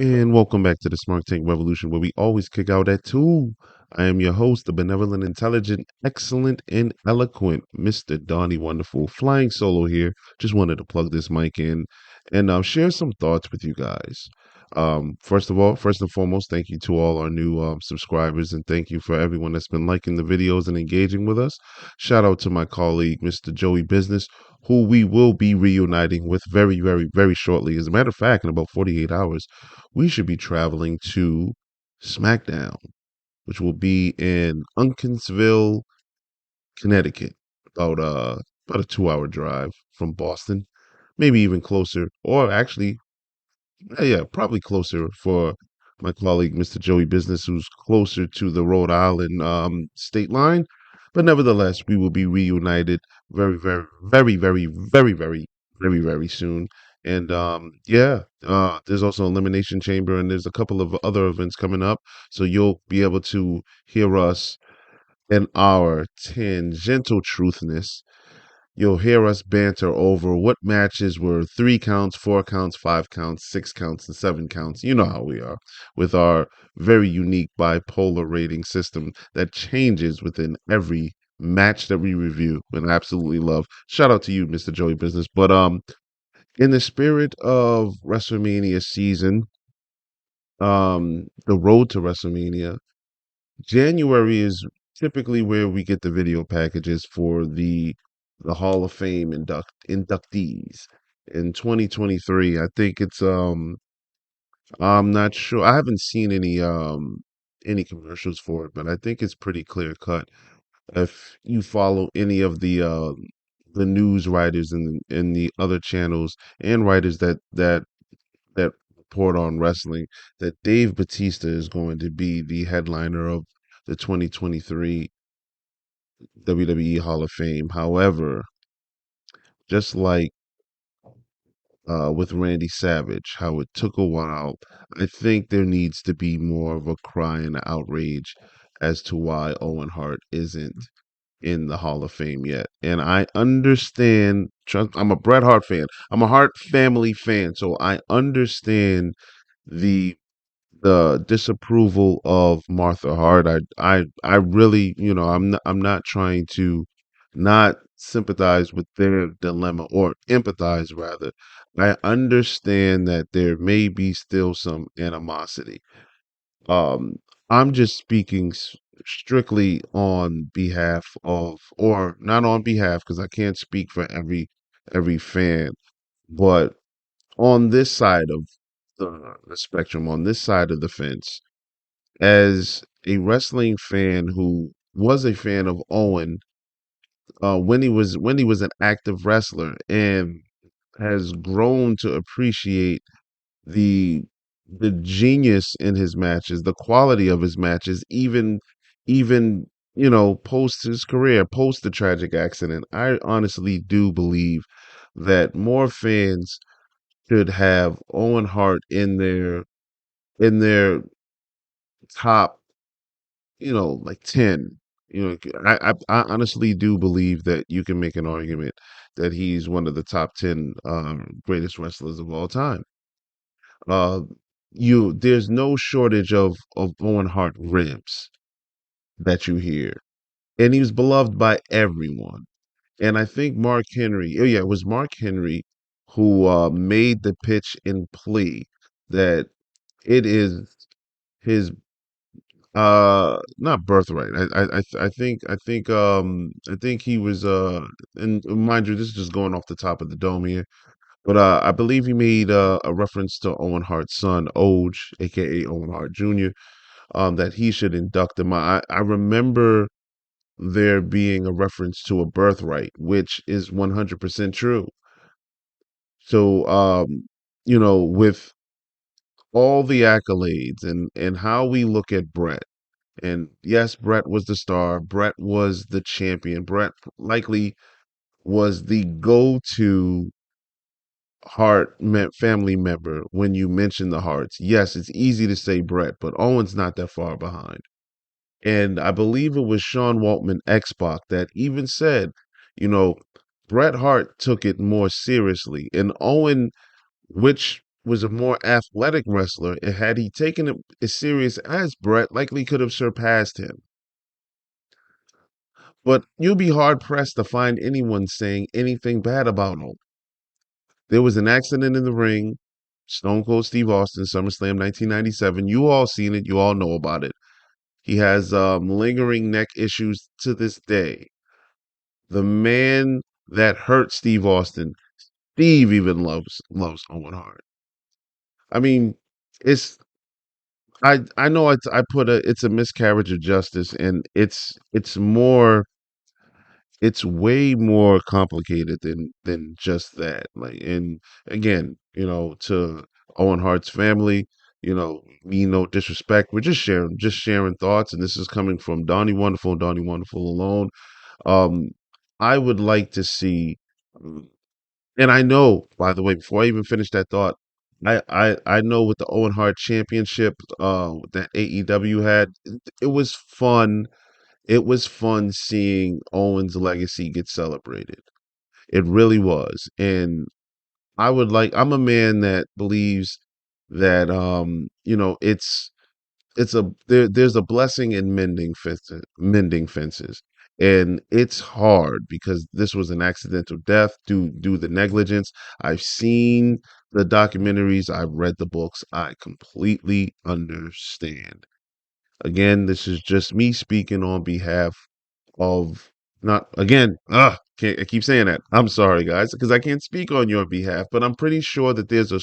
And welcome back to the SmarkTank Revolution, where we always kick out at two. I am your host, the benevolent, intelligent, excellent, and eloquent Mr. Donnie Wonderful, flying solo here. Just wanted to plug this mic in and share some thoughts with you guys. First of all, first and foremost, thank you to all our new subscribers, and thank you for everyone that's been liking the videos and engaging with us. Shout out to my colleague, Mr. Joey Business, who we will be reuniting with very, very, very shortly. As a matter of fact, in about 48 hours we should be traveling to SmackDown, which will be in Unkinsville, Connecticut, about about a 2 hour drive from Boston, maybe even closer, or actually, yeah, probably closer for my colleague Mr. Joey Business, who's closer to the Rhode Island state line. But nevertheless, we will be reunited very, very, very, very, very, very, very, very soon. And yeah, there's also Elimination Chamber, and there's a couple of other events coming up. So you'll be able to hear us in our tangential truthness. You'll hear us banter over what matches were 3 counts, 4 counts, 5 counts, 6 counts, and 7 counts. You know how we are with our very unique bipolar rating system that changes within every match that we review and I absolutely love. Shout out to you, Mr. Joey Business. But in the spirit of WrestleMania season, the road to WrestleMania, January is typically where we get the video packages for the Hall of Fame inductees. In 2023, I think I'm not sure. I haven't seen any commercials for it, but I think it's pretty clear cut. If you follow any of the news writers and the other channels and writers that report on wrestling, that Dave Batista is going to be the headliner of the 2023 WWE Hall of Fame. However, just like with Randy Savage, how it took a while, I think there needs to be more of a cry and outrage as to why Owen Hart isn't in the Hall of Fame yet. And I understand, I'm a Bret Hart fan. I'm a Hart family fan, so I understand the disapproval of Martha Hart. I really, I'm not trying to not sympathize with their dilemma or empathize rather. I understand that there may be still some animosity. Um, I'm just speaking strictly on behalf of, or not on behalf, because I can't speak for every fan, but on this side of the spectrum, on this side of the fence, as a wrestling fan who was a fan of Owen when he was an active wrestler and has grown to appreciate the the genius in his matches, the quality of his matches, even post his career, post the tragic accident. I honestly do believe that more fans should have Owen Hart in their top, like 10. I honestly do believe that you can make an argument that he's one of the top 10 greatest wrestlers of all time. Uh, there's no shortage of Owen Hart ribs that you hear, and he was beloved by everyone. And I think Mark Henry, oh yeah, it was Mark Henry who made the pitch and plea that it is his not birthright. I think he was and mind you, this is just going off the top of the dome here. But I believe he made a reference to Owen Hart's son, Oj, aka Owen Hart Jr., that he should induct him. I remember there being a reference to a birthright, which is 100% true. So with all the accolades and how we look at Brett. And yes, Brett was the star. Brett was the champion. Brett likely was the go-to family member when you mention the Harts. Yes, it's easy to say Brett, but Owen's not that far behind. And I believe it was Sean Waltman X-Pac that even said, you know, Bret Hart took it more seriously. And Owen, which was a more athletic wrestler, and had he taken it as serious as Brett, likely could have surpassed him. But you'll be hard pressed to find anyone saying anything bad about him. There was an accident in the ring. Stone Cold Steve Austin, SummerSlam 1997. You all seen it. You all know about it. He has lingering neck issues to this day. The man that hurt Steve Austin, Steve even loves Owen Hart. I mean, it's I know I put it's a miscarriage of justice, and it's way more complicated than just that. Like, and again, to Owen Hart's family, mean no disrespect. We're just sharing thoughts, and this is coming from Donnie Wonderful alone. Um, I would like to see, mm, and I know, by the way, before I even finish that thought, I know with the Owen Hart Championship, that AEW had, it was fun. It was fun seeing Owen's legacy get celebrated. It really was. And I'm a man that believes that, there's a blessing in mending fences. And it's hard because this was an accidental death due to negligence. I've seen the documentaries, I've read the books. I completely understand. Again, this is just me speaking on behalf of, not again, can't, I keep saying that. I'm sorry, guys, because I can't speak on your behalf, but I'm pretty sure that there's a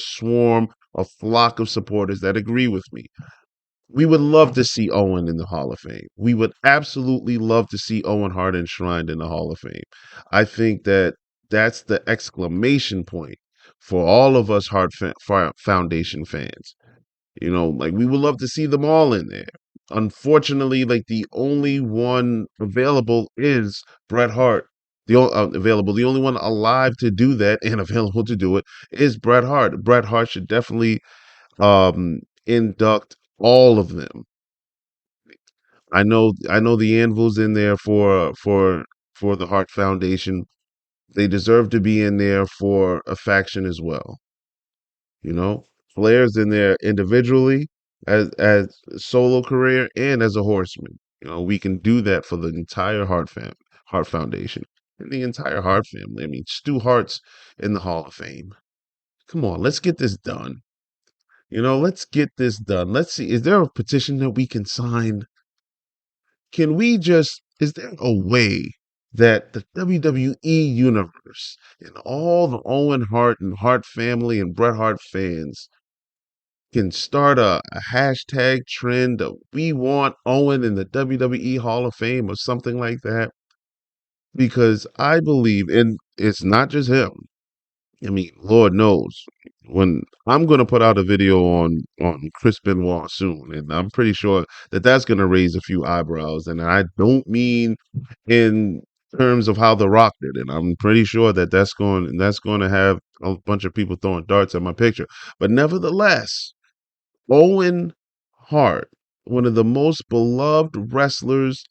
flock of supporters that agree with me. We would love to see Owen in the Hall of Fame. We would absolutely love to see Owen Hart enshrined in the Hall of Fame. I think that that's the exclamation point for all of us Foundation fans. Like, we would love to see them all in there. Unfortunately, like, the only one available is Bret Hart. The only one alive to do that and available to do it is Bret Hart. Bret Hart should definitely induct all of them. I know the Anvil's in there for the Hart Foundation. They deserve to be in there for a faction as well. You know, Flair's in there individually as solo career and as a horseman. We can do that for the entire Hart Foundation and the entire Hart family. I mean, Stu Hart's in the Hall of Fame. Come on, let's get this done. Let's get this done. Let's see. Is there a petition that we can sign? Is there a way that the WWE universe and all the Owen Hart and Hart family and Bret Hart fans can start a hashtag trend of "We want Owen in the WWE Hall of Fame" or something like that? Because I believe, and it's not just him. I mean, Lord knows, when I'm going to put out a video on Chris Benoit soon, and I'm pretty sure that that's going to raise a few eyebrows. And I don't mean in terms of how The Rock did it. I'm pretty sure that that's going to have a bunch of people throwing darts at my picture. But nevertheless, Owen Hart, one of the most beloved wrestlers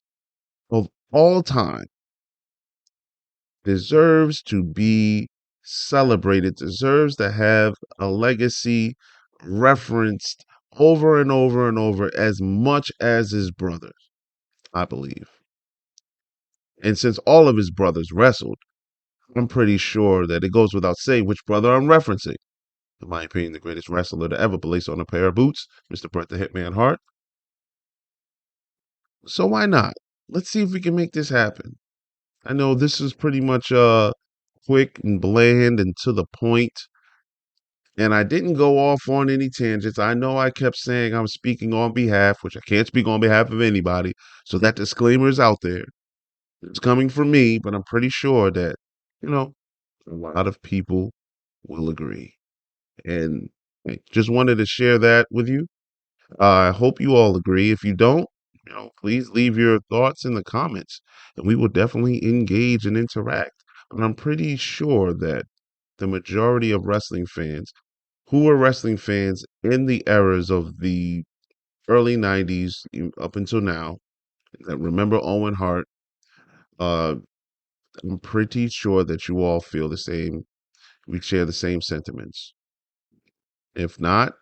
of all time, deserves to be celebrated, deserves to have a legacy referenced over and over and over as much as his brothers, I believe. And since all of his brothers wrestled, I'm pretty sure that it goes without saying which brother I'm referencing. In my opinion, the greatest wrestler to ever lace on a pair of boots, Mr. Bret the Hitman Hart. So why not? Let's see if we can make this happen. I know this is pretty much quick and bland and to the point, and I didn't go off on any tangents. I know I kept saying I'm speaking on behalf, which I can't speak on behalf of anybody. So that disclaimer is out there. It's coming from me, but I'm pretty sure that, you know, a lot of people will agree. And I just wanted to share that with you. I hope you all agree. If you don't, please leave your thoughts in the comments, and we will definitely engage and interact. But I'm pretty sure that the majority of wrestling fans who were wrestling fans in the eras of the early 90s up until now that remember Owen Hart, uh, I'm pretty sure that you all feel the same. We share the same sentiments. If not,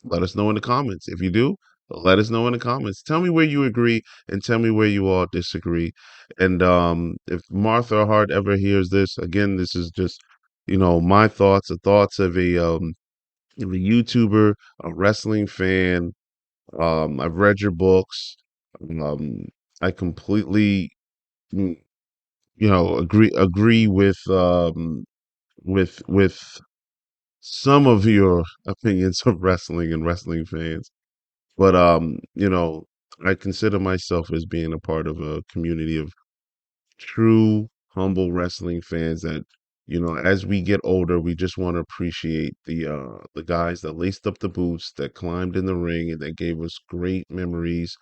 let us know in the comments. If you do, let us know in the comments. Tell me where you agree and tell me where you all disagree. And if Martha Hart ever hears this, again, this is just, my thoughts, the thoughts of a YouTuber, a wrestling fan. I've read your books. Um, I completely, mm, agree with some of your opinions of wrestling and wrestling fans. But I consider myself as being a part of a community of true humble wrestling fans that, as we get older, we just want to appreciate the guys that laced up the boots, that climbed in the ring, and that gave us great memories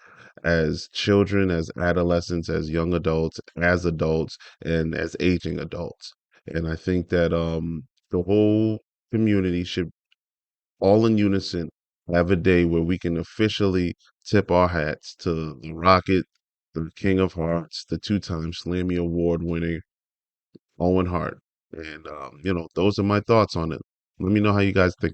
as children, as adolescents, as young adults, and as aging adults. And I think that the whole community should all in unison have a day where we can officially tip our hats to the Rocket, the King of Hearts, the two-time Slammy Award winning Owen Hart. And those are my thoughts on it. Let me know how you guys think.